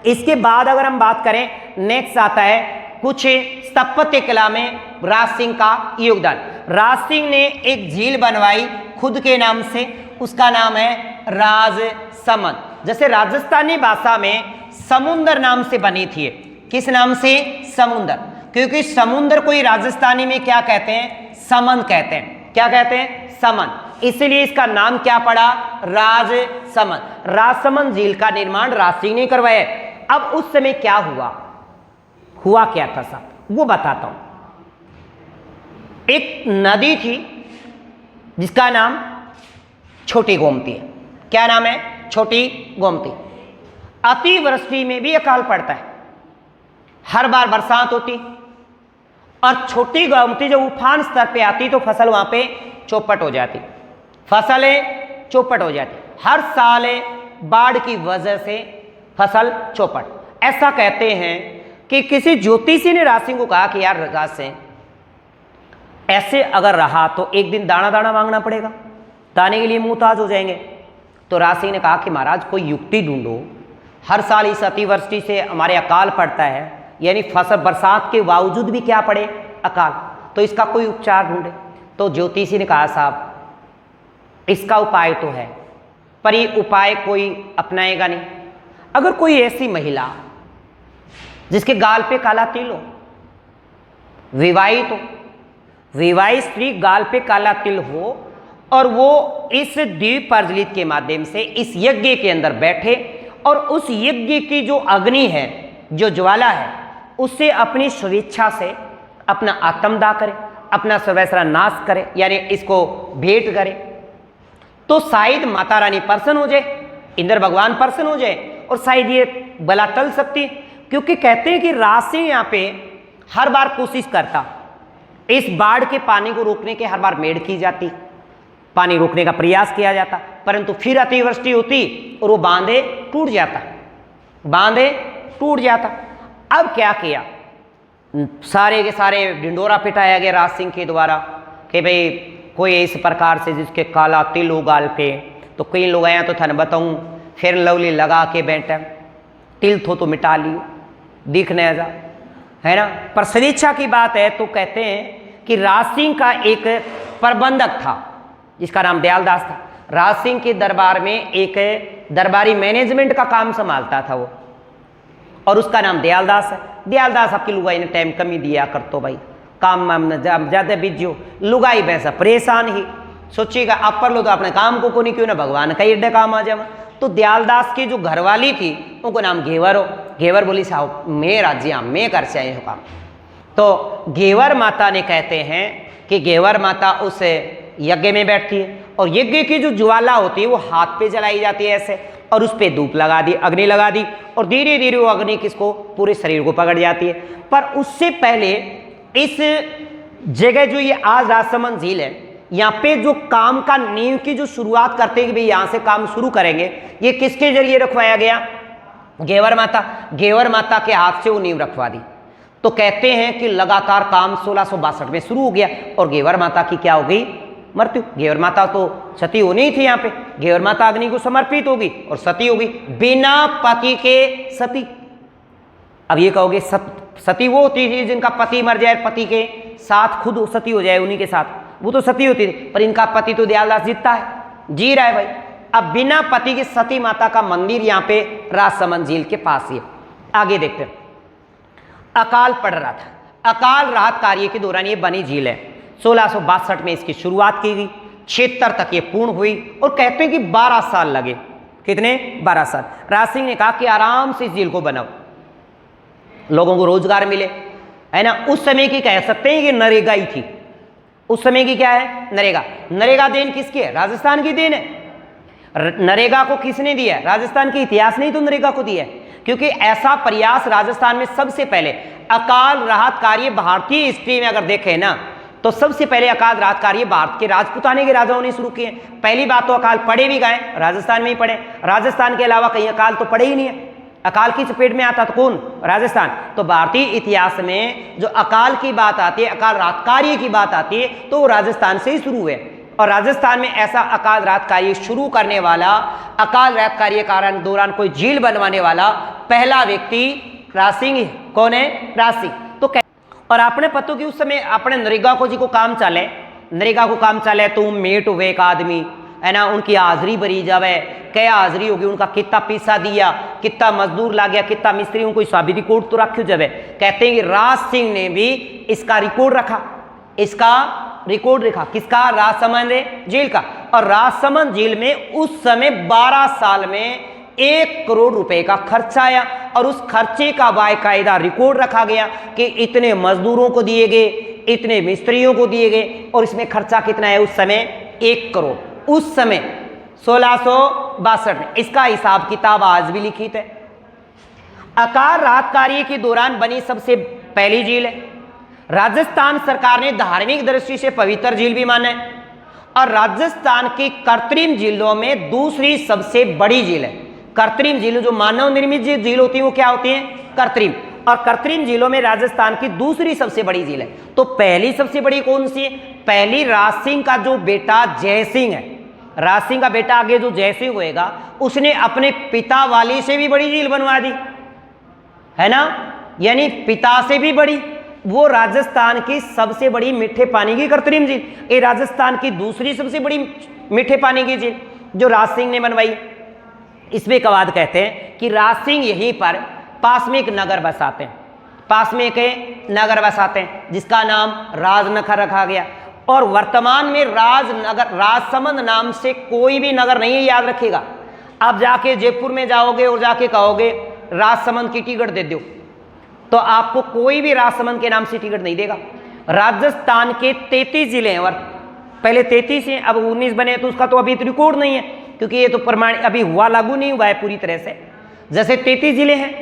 इसके बाद अगर हम बात करें, नेक्स्ट आता है कुछ स्थापत्य कला में राज सिंह का योगदान। राज सिंह ने एक झील बनवाई खुद के नाम से, उसका नाम है राजसमंद। जैसे राजस्थानी भाषा में समुंदर नाम से बनी थी। किस नाम से? समुंदर, क्योंकि समुंदर को ही राजस्थानी में क्या कहते हैं? समन कहते हैं। क्या कहते हैं? समन। इसलिए इसका नाम क्या पड़ा? राजसमंद। राजसमंद झील का निर्माण राज सिंह ने करवाया। अब उस समय क्या हुआ क्या था साहब, वो बताता हूं। एक नदी थी जिसका नाम छोटी गोमती है। क्या नाम है? छोटी गोमती। अतिवृष्टि में भी अकाल पड़ता है, हर बार बरसात होती, और छोटी गोमती जब उफान स्तर पे आती तो फसल वहां पे चौपट हो जाती, फसलें चौपट हो जाती। हर साल बाढ़ की वजह से फसल चौपट। ऐसा कहते हैं कि किसी ज्योतिषी ने राज सिंह को कहा कि यार राज सिंह, ऐसे अगर रहा तो एक दिन दाना दाना मांगना पड़ेगा, दाने के लिए मुहताज हो जाएंगे। तो राज सिंह ने कहा कि महाराज कोई युक्ति ढूंढो, हर साल इस अतिवृष्टि से हमारे अकाल पड़ता है, यानी फसल बरसात के बावजूद भी क्या पड़े? अकाल, तो इसका कोई उपचार ढूंढे। तो ज्योतिषी ने कहा साहब इसका उपाय तो है, पर ये उपाय कोई अपनाएगा नहीं। अगर कोई ऐसी महिला जिसके गाल पे काला तिल हो, विवाहित हो, विवाहित स्त्री गाल पे काला तिल हो, और वो इस दीप प्रज्वलित के माध्यम से इस यज्ञ के अंदर बैठे और उस यज्ञ की जो अग्नि है, जो ज्वाला है, उससे अपनी स्वेच्छा से अपना आत्मदाह करे, अपना सर्वस्व नाश करे, यानी इसको भेंट करे, तो शायद माता रानी प्रसन्न हो जाए, इंद्र भगवान प्रसन्न हो जाए, और शायद ये बला टल सकती है। क्योंकि कहते हैं कि राज सिंह यहाँ पे हर बार कोशिश करता, इस बाढ़ के पानी को रोकने के हर बार मेड़ की जाती, पानी रोकने का प्रयास किया जाता, परंतु फिर अतिवृष्टि होती और वो बांधे टूट जाता। अब क्या किया? सारे के सारे ढिंडोरा पिटाया गया राज सिंह के द्वारा कि भाई कोई इस प्रकार से जिसके काला तिल हो गाल पे, तो कई लोग आया तो था न बताऊं, फिर लवली लगा के बैठा, तिल तो मिटा लियो, दिखने ऐसा है ना। पर स्वेच्छा की बात है तो कहते हैं कि राज सिंह का एक प्रबंधक था जिसका नाम दयाल दास था। राज सिंह के दरबार में एक दरबारी मैनेजमेंट का काम संभालता था वो, और उसका नाम दयाल दास है। दयाल दास आपकी लुगाई ने टाइम कमी दिया कर, तो भाई काम में ज्यादा बिजियो, लुगाई वैसा परेशान ही सोचिएगा, आप पर लो तो अपने काम को नहीं, क्यों ना भगवान का एड्डे काम आ जाए। तो दयाल दास की जो घरवाली थी उनको नाम घेवर हो। घेवर बोली साहब मैं राज्य मैं कर से आए हो काम। तो घेवर माता ने कहते हैं कि घेवर माता उस यज्ञ में बैठती है, और यज्ञ की जो ज्वाला होती है वो हाथ पे जलाई जाती है ऐसे, और उस पे धूप लगा दी, अग्नि लगा दी, और धीरे धीरे वो अग्नि किसको? पूरे शरीर को पकड़ जाती है। पर उससे पहले इस जगह जो ये आज राजसमंद झील है, यहाँ पे जो काम का नींव की जो शुरुआत करते हैं कि भाई यहाँ से काम शुरू करेंगे, ये किसके जरिए रखवाया गया? घेवर माता के हाथ से वो नींव रखवा दी। तो कहते हैं कि लगातार काम 1662 में शुरू हो गया और घेवर माता की क्या हो गई? मृत्यु। घेवर माता तो सती होनी ही थी, यहाँ पे घेवर माता अग्नि को समर्पित होगी और सती होगी, बिना पति के सती। अब ये कहोगे सती वो होती थी जिनका पति मर जाए, पति के साथ खुद सती हो जाए, उन्हीं के साथ, वो तो सती होती थी, पर इनका पति तो दयालदास जीतता है, जी रहा है भाई। अब बिना पति के सती माता का मंदिर यहाँ पे राजसमंद झील के पास ही है। आगे देखते हैं। अकाल पड़ रहा था, अकाल राहत कार्य के दौरान ये बनी झील है। 1662 में इसकी शुरुआत की गई, 76 तक ये पूर्ण हुई और कहते हैं कि 12 साल लगे। कितने? 12 साल। राज सिंह ने कहा कि आराम से इस झील को बनाओ, लोगों को रोजगार मिले, है ना। उस समय की कह सकते हैं कि नरेगा ही थी, उस समय की क्या है? नरेगा। नरेगा देन किसकी है? राजस्थान की देन है। नरेगा को किसने दिया? राजस्थान के इतिहास ने ही तो नरेगा को दिया है, क्योंकि ऐसा प्रयास राजस्थान में सबसे पहले अकाल राहत कार्य भारतीय हिस्ट्री में अगर देखें ना, तो सबसे पहले अकाल राहत कार्य भारत के राजपूताने के राजाओं ने शुरू किए। पहली बात तो अकाल पड़े भी गए, राजस्थान में ही पड़े, राजस्थान के अलावा कहीं अकाल तो पड़े ही नहीं है। अकाल की चपेट में आता तो कौन? राजस्थान। तो भारतीय इतिहास में जो अकाल की बात आती है, अकाल राहत कार्य की बात आती है, तो वो राजस्थान से ही शुरू हुए। और राजस्थान में ऐसा अकाल राहत कार्य शुरू करने वाला, अकाल राहत कार्य कारण दौरान कोई झील बनवाने वाला पहला व्यक्ति राज सिंह। कौन है? राज सिंह। तो और आपने पता कि उस समय अपने नरेगा को जी को काम चले, नरेगा को काम चले तो मेट हुए एक आदमी, है ना, उनकी हाजिरी भरी जावे, क्या हाजिरी होगी, उनका कितना पैसा दिया, कितना मजदूर ला गया, कितना मिस्त्री, उनको सभी रिकॉर्ड तो रखे जावे। कहते हैं कि राज सिंह ने भी इसका रिकॉर्ड रखा, इसका रिकॉर्ड रखा। किसका? राजसमंद झील का। और राजसमंद झील में उस समय 12 साल में 1 करोड़ रुपए का खर्चा आया और उस खर्चे का बाकायदा रिकॉर्ड रखा गया कि इतने मजदूरों को दिए गए, इतने मिस्त्रियों को दिए गए और इसमें खर्चा कितना है उस समय? 1 करोड़। उस समय 1662 में। इसका हिसाब किताब आज भी लिखित है। अकाल राहत कार्य के दौरान बनी सबसे पहली झील है। राजस्थान सरकार ने धार्मिक दृष्टि से पवित्र झील भी माना है और राजस्थान की कृत्रिम झीलों में दूसरी सबसे बड़ी झील है। कृत्रिम झील जो मानव निर्मित झील होती है वो क्या होती है? कृत्रिम। और कृत्रिम झीलों में राजस्थान की दूसरी सबसे बड़ी झील है। तो पहली सबसे बड़ी कौन सी है? पहली राज सिंह का जो बेटा जय सिंह है, राज सिंह का बेटा आगे जो जय सिंह होएगा, उसने अपने पिता वाली से भी बड़ी झील बनवा दी, है ना, यानी पिता से भी बड़ी। वो राजस्थान की सबसे बड़ी मीठे पानी की कृत्रिम झील, ये राजस्थान की दूसरी सबसे बड़ी मीठे पानी की झील जो राज सिंह ने बनवाई। इसमें कवाद कहते हैं कि राज सिंह यहीं पर पास में एक नगर बसाते हैं, पास में एक नगर बसाते हैं जिसका नाम राजनगर रखा गया। और वर्तमान में राजनगर, राजसमंद नाम से कोई भी नगर नहीं है, याद रखिएगा। आप जाके जयपुर में जाओगे और जाके कहोगे राजसमंद की टिकट दे दो, तो आपको कोई भी राजसमंद के नाम से टिकट नहीं देगा। राजस्थान के 33 जिले हैं, और पहले 33 हैं, अब 19 बने, तो उसका तो अभी रिकॉर्ड नहीं है क्योंकि ये तो प्रमाण अभी हुआ, लागू नहीं हुआ है पूरी तरह से। जैसे 33 जिले हैं,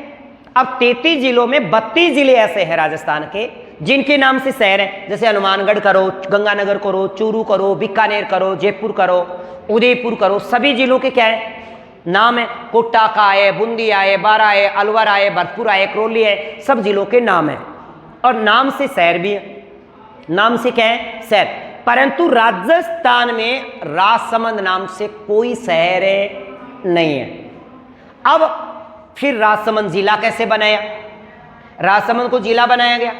अब 33 जिलों में 32 जिले ऐसे हैं राजस्थान के जिनके नाम से शहर हैं। जैसे हनुमानगढ़ करो, गंगानगर करो, चूरू करो, बीकानेर करो, जयपुर करो, उदयपुर करो, सभी जिलों के क्या है? नाम है। कोटा का है, बूंदी आए, बारा है, अलवर आए, भरतपुर आए, करौली है, सब जिलों के नाम है और नाम से शहर भी है। नाम से क्या है? शहर। परंतु राजस्थान में राजसमंद नाम से कोई शहर नहीं है। अब फिर राजसमंद जिला कैसे बनाया? राजसमंद को जिला बनाया गया।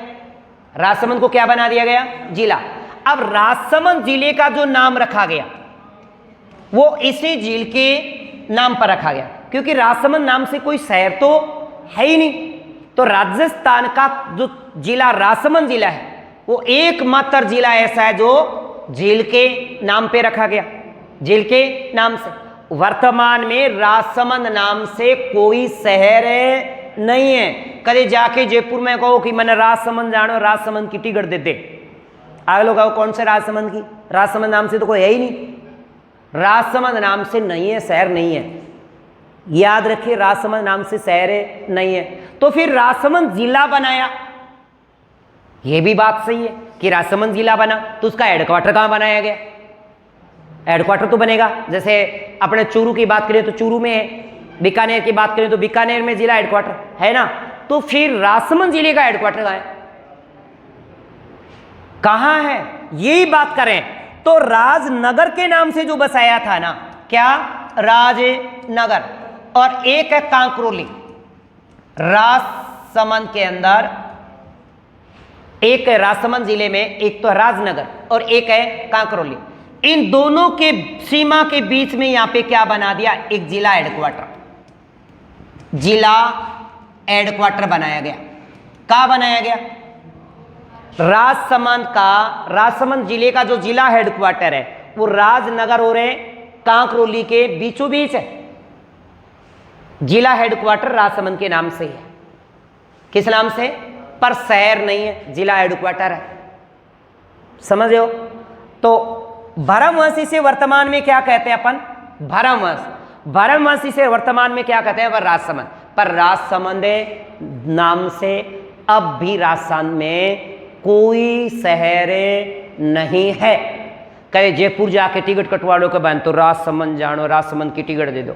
राजसमंद को क्या बना दिया गया? जिला। अब राजसमंद जिले का जो नाम रखा गया वो इसी झील के नाम पर रखा गया, क्योंकि राजसमंद नाम से कोई शहर तो है ही नहीं। तो राजस्थान का जो जिला राजसमंद जिला है वो एकमात्र जिला ऐसा है जो झील के नाम पे रखा गया, झील के नाम से। वर्तमान में राजसमंद नाम से कोई शहर नहीं है। कभी जाके जयपुर में कहो कि मैंने राजसमंद जानो, राजसमंद की टिकट दे दे, आगे लोग कहो कौन से राजसमंद की? राजसमंद नाम से तो कोई है ही नहीं। राजसमंद नाम से नहीं है, शहर नहीं है, याद रखिए। राजसमंद नाम से शहर नहीं है। तो फिर राजसमंद जिला बनाया, यह भी बात सही है कि राजसमंद जिला बना, तो उसका हेडक्वार्टर कहां बनाया गया? हेडक्वार्टर तो बनेगा, जैसे अपने चूरू की बात करें तो चूरू में है, बीकानेर की बात करें तो बीकानेर में जिला हेडक्वार्टर है ना, तो फिर राजसमंद जिले का हेडक्वार्टर कहाँ है? कहां है? यही बात करें तो राजनगर के नाम से जो बसाया था ना, क्या? राजनगर। और एक है कांकरोली, राजसमंद के अंदर एक है राजसमंद जिले में, एक तो राजनगर और एक है कांकरोली। इन दोनों के सीमा के बीच में यहां पे क्या बना दिया? एक जिला हेडक्वार्टर, जिला हेडक्वार्टर बनाया गया। कहां बनाया गया? राजसमंद जिले का जो जिला हेडक्वार्टर है वो राजनगर और कांकरोली के बीचों बीच है। जिला हेडक्वार्टर राजसमंद के नाम से ही है। किस नाम से? पर शहर नहीं है, जिला हेडक्वार्टर है। समझ रहे हो? तो भरमवंशी से वर्तमान में क्या कहते हैं अपन? भरमवंशी से वर्तमान में क्या कहते हैं? वह राजसमंद। पर राजसमंद नाम से अब भी राजस्थान में कोई शहर नहीं है। कहे जयपुर जाके टिकट कटवा लो के बहन तो राजसमंद जानो, राजसमंद की टिकट दे दो,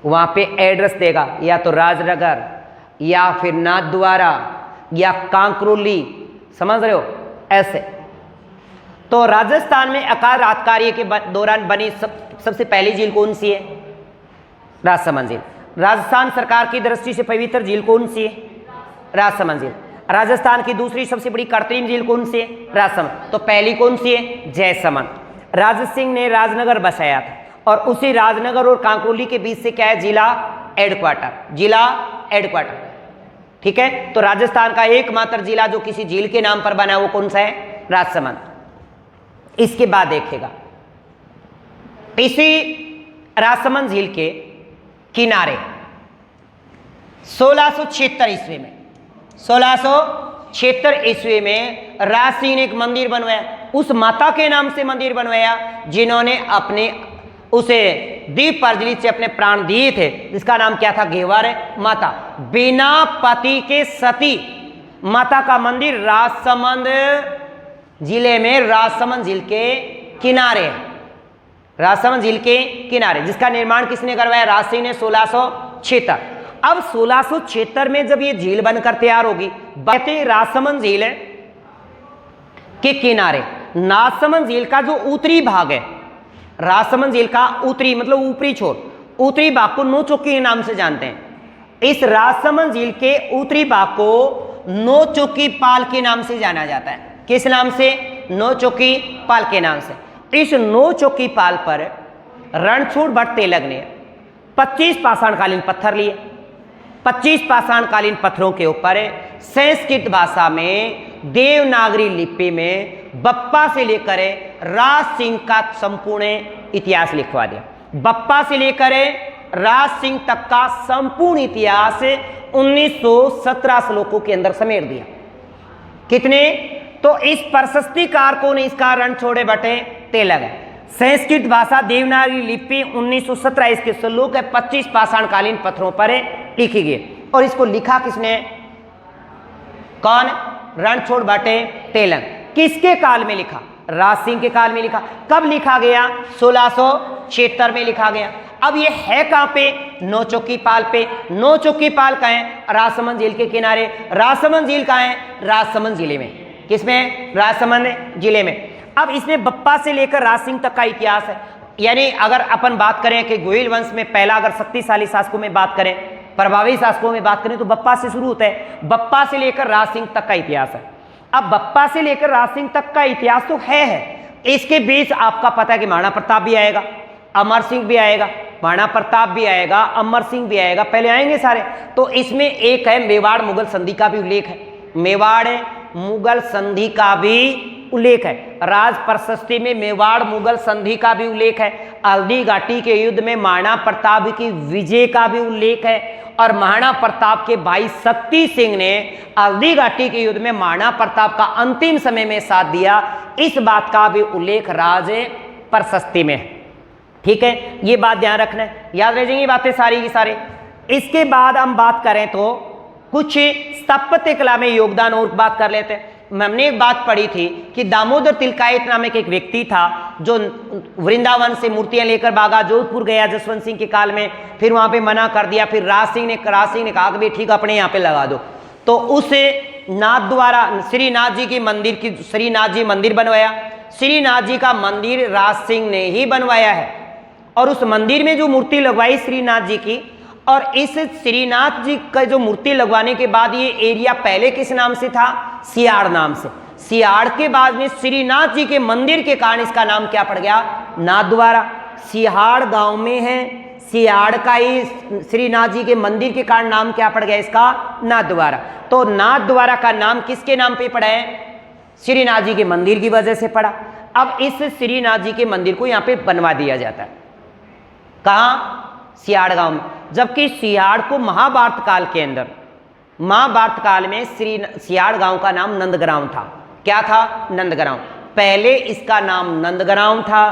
वहां पे एड्रेस देगा या तो राजनगर या फिर नाथद्वारा या कांकरोली। समझ रहे हो? ऐसे। तो राजस्थान में अकाल राजकार्य के दौरान बनी सबसे पहली झील कौन सी है? राजसमंद झील। राजस्थान सरकार की दृष्टि से पवित्र झील कौन सी है? राजसमंद झील। राजस्थान की दूसरी सबसे बड़ी कृत्रिम झील कौन सी है? राजसमंद। तो पहली कौन सी है? जयसमंद। राजा सिंह ने राजनगर बसाया था और उसी राजनगर और कांकरोली के बीच से क्या है? जिला हेडक्वार्टर, जिला हेडक्वार्टर। ठीक है। तो राजस्थान का एकमात्र जिला जो किसी झील के नाम पर बना है वो कौन सा है? राजसमंद। इसके बाद देखिएगा, इसी राजसमंद झील के किनारे 1676 ईस्वी में 1676 ईस्वी में राज सिंह ने एक मंदिर बनवाया। उस माता के नाम से मंदिर बनवाया जिन्होंने अपने उसे दीप प्रज्वलित से अपने प्राण दिए थे, जिसका नाम क्या था? घेवर माता। बिना पति के सती माता का मंदिर राजसमंद जिले में, राजसमंद झील के किनारे है। राजसमंद झील के किनारे, जिसका निर्माण किसने करवाया? राज सिंह ने 1676। अब 1676 में जब ये झील बनकर तैयार होगी, राजसमंद झील के किनारे, राजसमंद झील का जो उत्तरी भाग है, राजसमंद झील का उत्तरी मतलब ऊपरी छोर, उत्तरी भाग को नौचौकी के नाम से जानते हैं। इस राजसमंद झील के उत्तरी भाग को नौचौकी पाल के नाम से जाना जाता है। किस नाम से? नौचौकी पाल के नाम से। इस नौचौकी पाल पर रणछोड़ भट्ट तेलग ने 25 पाषाणकालीन पत्थर लिए। 25 पाषाणकालीन पत्थरों के ऊपर संस्कृत भाषा में देवनागरी लिपि में बप्पा से लेकर राज सिंह का संपूर्ण इतिहास लिखवा दिया। बप्पा से लेकर राज सिंह तक का संपूर्ण इतिहास 1917 श्लोकों के अंदर समेट दिया। कितने? तो इस प्रशस्तिकार को ने इसका रणछोड़ भट्ट तेलग है। संस्कृत भाषा देवनागरी लिपि 1917 इसके श्लोक है 25 पाषाणकालीन पत्थरों पर लिखी गई। और इसको लिखा किसने? कौन? रणछोड़ भट्ट तेलग। किसके काल में लिखा? राज सिंह के काल में लिखा। कब लिखा गया? 1676 में लिखा गया। अब ये है कहां पे? नौचौकी पाल पे। नौचौकी पाल कहां है? राजसमंद झील के किनारे। राजसमंद झील कहां है? राजसमंद जिले में। किसमें? राजसमंद जिले में। अब इसमें बप्पा से लेकर राज सिंह तक का इतिहास है। यानी अगर अपन बात करें कि गोहिल वंश में पहला अगर शक्तिशाली शासकों में बात करें, प्रभावी शासकों में बात करें तो बप्पा से शुरू होता है। बप्पा से लेकर राज सिंह तक का इतिहास है। अब बप्पा से लेकर राज सिंह तक का इतिहास तो है। इसके बीच आपका पता है कि महाराणा प्रताप भी आएगा, अमर सिंह भी आएगा, महाराणा प्रताप भी आएगा, अमर सिंह भी आएगा, पहले आएंगे सारे। तो इसमें एक है मेवाड़ मुगल संधि का भी उल्लेख है। मेवाड़ मुगल संधि का भी उल्लेख है। राज प्रशस्ति में मेवाड़ मुगल संधि का भी उल्लेख है। हल्दी घाटी के युद्ध में महाराणा प्रताप की विजय का भी उल्लेख है। और महाराणा प्रताप के भाई शक्ति सिंह ने हल्दी घाटी के युद्ध में महाराणा प्रताप का अंतिम समय में साथ दिया, इस बात का भी उल्लेख राज प्रशस्ति में। ठीक है, ये बात ध्यान रखना है, याद रह जाएंगी बातें सारी की सारे। इसके बाद हम बात करें तो कुछ स्थापत्य कला में योगदान और बात कर लेते हैं। हमने एक बात पढ़ी थी कि दामोदर तिलकायत नामक एक व्यक्ति था जो वृंदावन से मूर्तियां लेकर भागा, जोधपुर गया जसवंत सिंह के काल में, फिर वहां पे मना कर दिया, फिर राज सिंह ने कहा कि भाई ठीक अपने यहाँ पे लगा दो। तो उस नाथ द्वारा श्रीनाथ जी की मंदिर की श्रीनाथ जी मंदिर बनवाया। श्रीनाथ जी का मंदिर राज सिंह ने ही बनवाया है, और उस मंदिर में जो मूर्ति लगवाई श्रीनाथ जी की, और इस श्रीनाथ जी का जो मूर्ति लगवाने के बाद ये एरिया पहले किस नाम से था? सियाड़ नाम से। सियाड़ के बाद में श्रीनाथ जी के मंदिर के कारण इसका नाम क्या पड़ गया? नाथद्वारा। सिहाड़ गांव में है, सियाड़ का ही श्रीनाथ जी के मंदिर के कारण नाम क्या पड़ गया इसका? नाथद्वारा। तो नाथद्वारा का नाम किसके नाम पे पड़ा है? श्रीनाथ जी के मंदिर की वजह से पड़ा। अब इस श्रीनाथ जी के मंदिर को यहाँ पे बनवा दिया जाता है। कहाँ? सियाड़ गांव में। जबकि सियाड़ को महाभारत काल के अंदर, महाभारत काल में सियाड़ गांव का नाम नंदग्राम था। क्या था? नंदग्राम। पहले इसका नाम नंदग्राम था।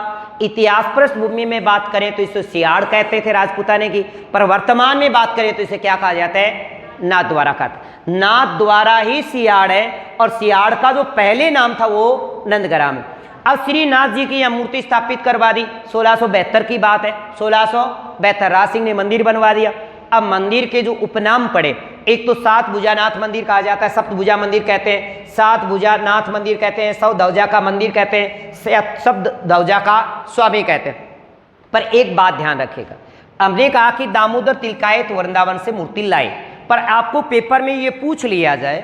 इतिहास पृष्ठभूमि में बात करें तो इसे सियाड़ कहते थे राजपूताने की, पर वर्तमान में बात करें तो इसे क्या कहा जाता है? नाथद्वारा कहते। नाथद्वारा ही सियाड़ है, और सियाड़ का जो पहले नाम था वो नंदग्राम है। अब श्रीनाथ जी की यह मूर्ति स्थापित करवा दी, 1672 की बात है। 1672 राज सिंह ने मंदिर बनवा दिया। अब मंदिर के जो उपनाम पड़े, एक तो सात भुजानाथ मंदिर कहा जाता है, सप्तभुजा मंदिर कहते हैं, सात भुजानाथ मंदिर कहते हैं, सौ ध्वजा का मंदिर कहते हैं, शब्द ध्वजा का स्वामी कहते हैं। पर एक बात ध्यान रखिएगा, हमने कहा कि दामोदर तिलकायत वृंदावन से मूर्ति लाए, पर आपको पेपर में ये पूछ लिया जाए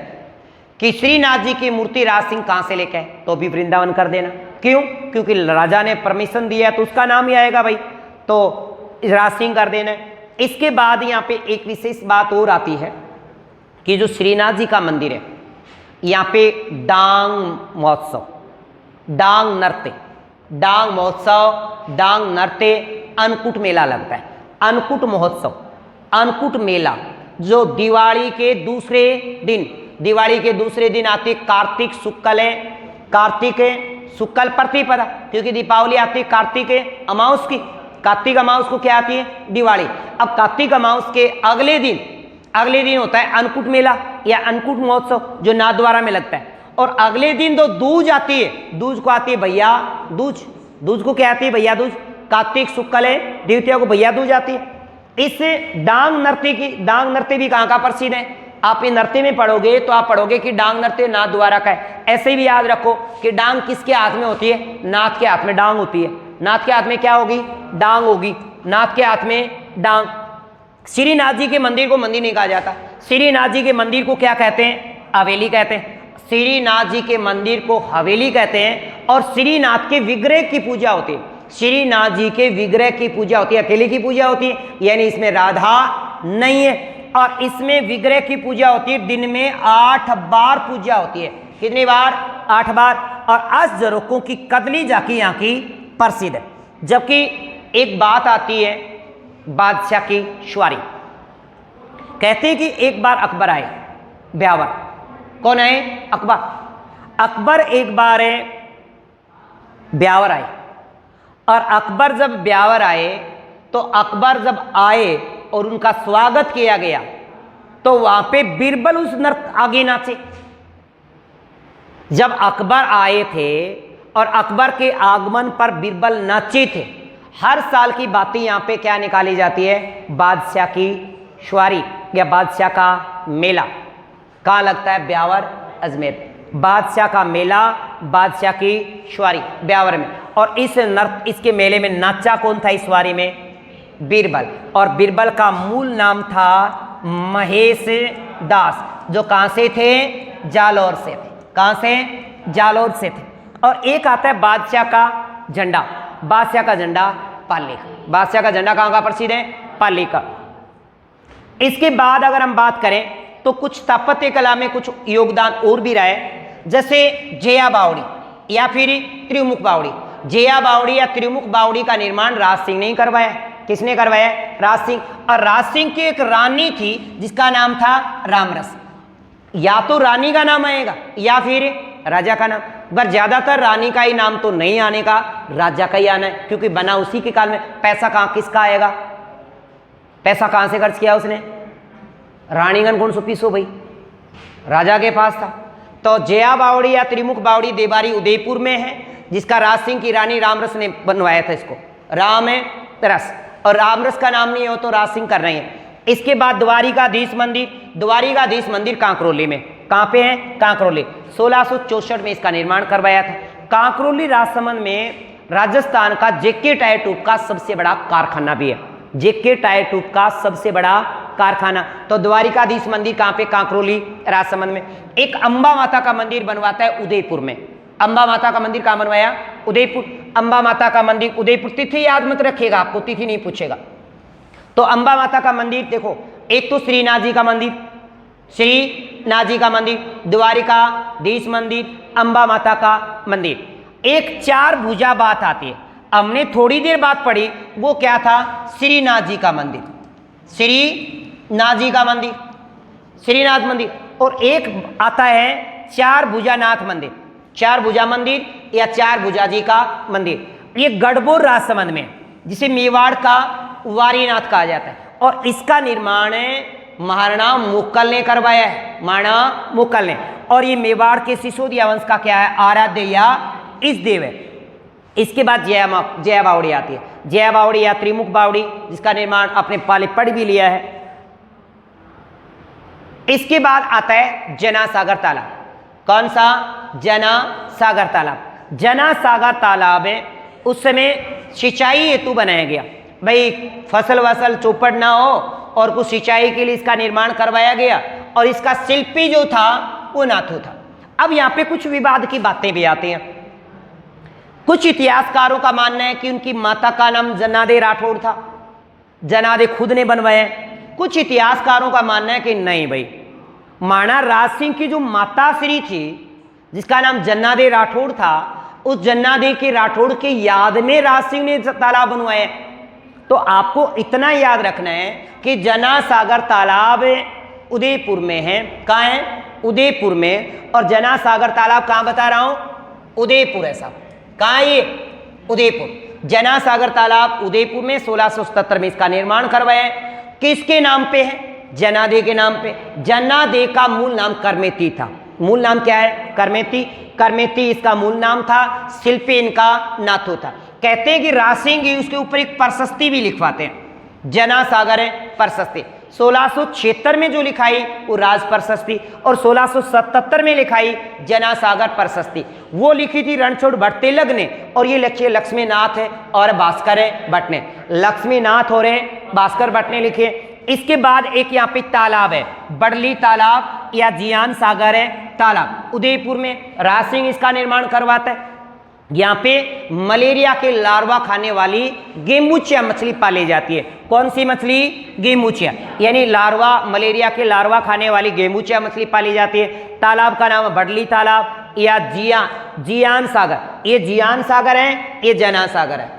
कि श्रीनाथ जी की मूर्ति राज सिंह कहाँ से लेके आए, तो भी वृंदावन कर देना। क्यों? क्योंकि राजा ने परमिशन दिया है तो उसका नाम ही आएगा भाई, तो राज सिंह कर देना है। इसके बाद यहाँ पे एक विशेष बात और आती है कि जो श्रीनाथ जी का मंदिर है, यहाँ पे डांग महोत्सव, डांग नृत्य, डांग महोत्सव, डांग नृत्य, अन्नकूट मेला लगता है। अन्नकूट महोत्सव, अन्नकूट मेला जो दिवाली के दूसरे दिन आती, कार्तिक शुक्ल है, कार्तिक शुक्ल प्रतिपदा, क्योंकि दीपावली आती है कार्तिक अमावस की। कार्तिक अमावस को क्या आती है? दिवाली। अब कार्तिक अमावस के अगले दिन होता है अन्नकूट मेला या अन्नकूट महोत्सव जो नाथद्वारा में लगता है। और अगले दिन तो दूज आती है, दूज को आती है भैया दूज। दूज को क्या आती है? भैया दूज। कार्तिक शुक्ल है, द्वितीया को भैया दूज आती है। इस डांग नृत्य भी कहाँ प्रसिद्ध है? आप इन नृत्य में पढ़ोगे तो आप पढ़ोगे कि डांग नृत्य नाथद्वारा का है। ऐसे भी याद रखो कि डांग किसके हाथ में होती है? नाथ के हाथ में डांग होती है। नाथ के हाथ में क्या होगी? डांग होगी। नाथ के हाथ में डांग। श्रीनाथ जी के मंदिर को मंदिर नहीं कहा जाता, श्रीनाथ जी के मंदिर को क्या कहते हैं? हवेली कहते हैं। श्रीनाथ जी के मंदिर को हवेली कहते हैं, और श्रीनाथ के विग्रह की पूजा होती है। श्रीनाथ जी के विग्रह की पूजा होती है, अकेले की पूजा होती है, यानी इसमें राधा नहीं है। और इसमें विग्रह की पूजा होती है, दिन में 8 बार पूजा होती है। कितनी बार? 8 बार। और अष्टजरों की कदली जाकी यहाँ की प्रसिद्ध है। जबकि एक बात आती है बादशाह की शुआरी। कहते हैं कि एक बार अकबर आए ब्यावर। कौन आए? अकबर। अकबर एक बार ब्यावर आए, और अकबर जब ब्यावर आए तो अकबर जब आए और उनका स्वागत किया गया तो वहां पे बीरबल उस नृत्य आगे नाचे। जब अकबर आए थे और अकबर के आगमन पर बीरबल नाचे थे। हर साल की बातें यहां पे क्या निकाली जाती है? बादशाह की शुआरी या बादशाह का मेला। कहाँ लगता है? ब्यावर, अजमेर। बादशाह का मेला, बादशाह की शुआरी ब्यावर में। और इसके मेले में नाचा कौन था इस शुआरी में? बीरबल। और बीरबल का मूल नाम था महेश दास, जो कहां से थे? जालौर से थे। कहां से? जालौर से थे। और एक आता है बादशाह का झंडा। बादशाह का झंडा पाली का। बादशाह का झंडा कहां का प्रसिद्ध है? पाली का। इसके बाद अगर हम बात करें तो कुछ स्थापत्य कला में कुछ योगदान और भी रहा है, जैसे जया बावड़ी या फिर त्रिमुख बावड़ी। जया बावड़ी या त्रिमुख बावड़ी का निर्माण राज सिंह ने ही करवाया। किसने करवाया? राज सिंह। और राज सिंह की एक रानी थी जिसका नाम था रामरस। या तो रानी का नाम आएगा या फिर राजा का नाम, पर ज्यादातर रानी का ही नाम तो नहीं आने का, राजा का ही आना है, क्योंकि बना उसी के काल में। पैसा कहाँ किसका आएगा? पैसा कहाँ से खर्च किया उसने? रानीगण कौन सो पीसो भाई, राजा के पास था। तो जया बावड़ी या त्रिमुख बावड़ी देवारी उदयपुर में है, जिसका राज सिंह की रानी रामरस ने बनवाया था इसको, राम है रस, और रामरस का नाम नहीं हो तो राज सिंह कर रहे हैं। इसके बाद द्वारिकाधीश मंदिर, द्वारिकाधीश मंदिर कांकरोली में, कहाँ पे है? कांकरोली। 1664 में इसका निर्माण करवाया था। कांकरोली राजसमंद में राजस्थान का जेके टायर ट्यूब का सबसे बड़ा कारखाना भी है, जेके टायर ट्यूब का सबसे बड़ा कारखाना। तो द्वारिकाधीश मंदिर कहाँ पे? कांकरोली राजसमंद में। एक अंबा माता का मंदिर बनवाता है उदयपुर में। अंबा माता का मंदिर कहाँ बनवाया? उदयपुर। अंबा माता का मंदिर उदयपुर। तिथि याद मत रखिएगा, आपको तिथि नहीं पूछेगा। तो अंबा माता का मंदिर देखो, एक तो श्रीनाथ जी का मंदिर, श्रीनाथ जी का मंदिर, द्वारिकाधीश मंदिर, अंबा माता का मंदिर। एक 4 भुजा बात आती है, हमने थोड़ी देर बाद पढ़ी, वो क्या था? श्रीनाथ जी का मंदिर, श्रीनाथ जी का मंदिर, श्रीनाथ मंदिर। और एक आता है 4 भुजानाथ मंदिर, 4 भुजा मंदिर या 4 भुजा जी का मंदिर। ये गढ़बोर राजसमंद में, जिसे मेवाड़ का वारीनाथ कहा जाता है, और इसका निर्माण महाराणा मुक्कल ने करवाया है, महाराणा मुक्कल ने। और ये मेवाड़ के सिसोदिया वंश का क्या है? आराध्य या इस देव है। इसके बाद जया बावड़ी आती है, जया बावड़ी या त्रिमुख बावड़ी, जिसका निर्माण अपने पाले पढ़ भी लिया है। इसके बाद आता है जना सागर तालाब। कौन सा? जना सागर तालाब। जना सागर तालाब है उस समय सिंचाई हेतु बनाया गया, भाई फसल वसल चौपट ना हो, और कुछ सिंचाई के लिए इसका निर्माण करवाया गया। और इसका शिल्पी जो था वो नाथू था। अब यहाँ पे कुछ विवाद की बातें भी आती हैं। कुछ इतिहासकारों का मानना है कि उनकी माता का नाम जनादे राठौड़ था, जनादे खुद ने बनवाया। कुछ इतिहासकारों का मानना है कि नहीं भाई, महाराणा राज सिंह की जो माता श्री थी, जिसका नाम जन्नादे राठौड़ था, उस जन्नादे के राठौड़ के याद में राज सिंह ने तालाब बनवाया। तो आपको इतना याद रखना है कि जना सागर तालाब उदयपुर में है। कहाँ है? उदयपुर में। और जना सागर तालाब कहाँ बता रहा हूं? उदयपुर है साहब। कहाँ है ये? उदयपुर। जना सागर तालाब उदयपुर में 1677 में इसका निर्माण करवाया है। किसके नाम पे है? जनादे के नाम पे। जनादे का मूल नाम करमेती था। मूल नाम क्या है? करमेती। करमेती इसका मूल नाम था। शिल्पी इनका नाथू था। कहते हैं कि राज सिंह जी उसके ऊपर एक प्रशस्ति भी लिखवाते हैं, जना सागर है प्रशस्ति। 1676 में जो लिखाई वो राज प्रशस्ति, और 1677 में लिखाई जना सागर प्रशस्ति। वो लिखी थी रणछोड़ भट्टेलग ने, और ये लिखी लक्ष्मीनाथ है और भास्कर भट्ट ने। लक्ष्मीनाथ और भास्कर भट्ट ने लिखे। इसके बाद एक यहाँ पे तालाब है, बड़ली तालाब या जियान सागर है तालाब, उदयपुर में। राज सिंह इसका निर्माण करवाता है। यहाँ पे मलेरिया के लार्वा खाने वाली गेमूचिया मछली पाली जाती है। कौन सी मछली? गेमूचिया, यानी लार्वा, मलेरिया के लार्वा खाने वाली गेमूचिया मछली पाली जाती है। तालाब का नाम बड़ली तालाब या जियान सागर। ये जियान सागर है, ये जना सागर है।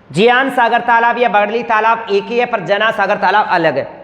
जियान सागर तालाब या बड़ली तालाब एक ही है, पर जना सागर तालाब अलग है।